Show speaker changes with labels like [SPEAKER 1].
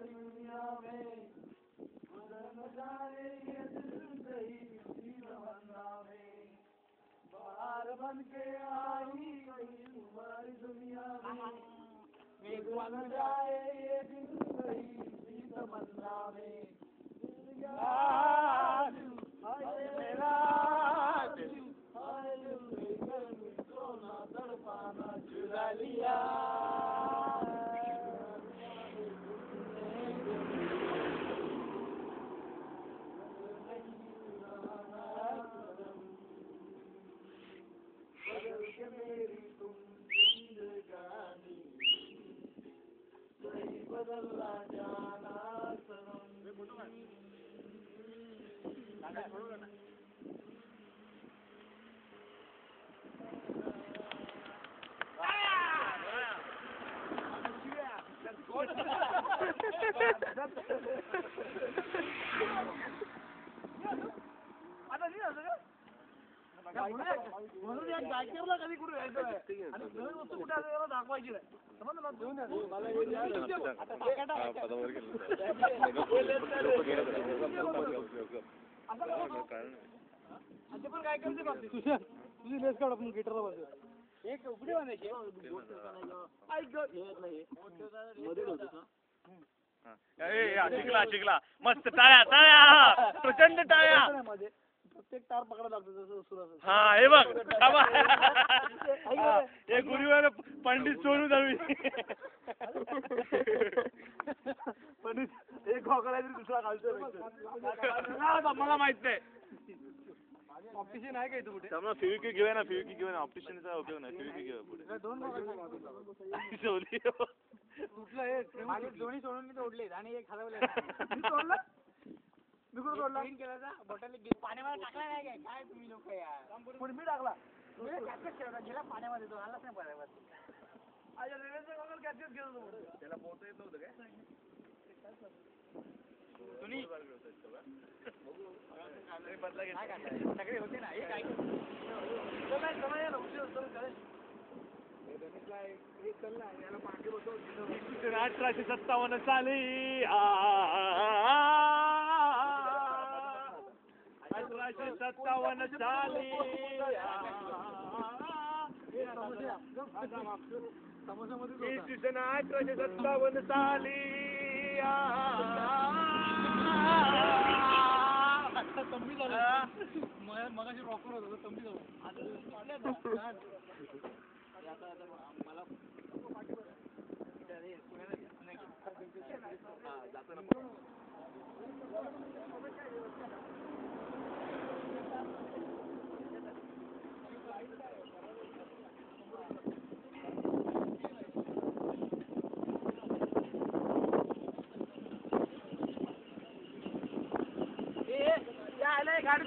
[SPEAKER 1] सारी दुनिया में गुजर न जाए ये जिंदगी किसी तमन्ना में बाहर बन के आई गई तुम्हारी दुनिया में गुजर न जाए ये जिंदगी किसी तमन्ना में मेरा दिल लेकर मुझको ना तड़पाना चुरा लिया मेरी तुम जिंदगानी सही बदलना जाना सनम म्हणून या गायकरला कधी कुठे यायचं आहे आणि नवीन वस्तू कुठे आल्याला दाखवायची नाही समजलं आता पण काय करते बाबतीत तुझी लेस काढ आपण गिटारला बसू एक उघडी बांधायची ऐक मध्ये होतं
[SPEAKER 2] चिकला मस्त टाळ्या टाळ्या प्रचंड टाळ्या
[SPEAKER 1] प्रत्येक तार पकडायला लागतो जसं सुरू
[SPEAKER 2] हा हे बघ हे गुरुवार पंडित सोनू दळवी
[SPEAKER 1] पंडित एक घोकळा तरी दुसरा घालतो
[SPEAKER 2] मला माहित नाही
[SPEAKER 1] ऑप्टिशियन आहे का इथं कुठे
[SPEAKER 2] त्यामुळे फिविकी घेऊया ना ऑप्टिशियनचा उपयोग नाही फिविकी घेऊया पुढे
[SPEAKER 1] दोन कुठलं हे दोन्ही सोडून मी तोडले आणि एक हलवले तोडलं मी कुठं तोडला बॉटल पाण्यामध्ये टाकला नाही काय काय तुम्ही लोक यार कोणी मी टाकला गेला पाण्यामध्ये तो आलाच नाही पाण्यामध्ये अच्छा रेल्वेचं गॉगल कॅप्चर केलं होतं त्याला पोहता येत नव्हतं काय तुम्ही सगळे होते ना एक ऐक समय उशीर होतो कळेल
[SPEAKER 2] 1857 साली 1857 साली इसवी सन 1857 साली
[SPEAKER 1] तंबी झालं मगाशी रॉकर होतं तंबी झालं मला गाडी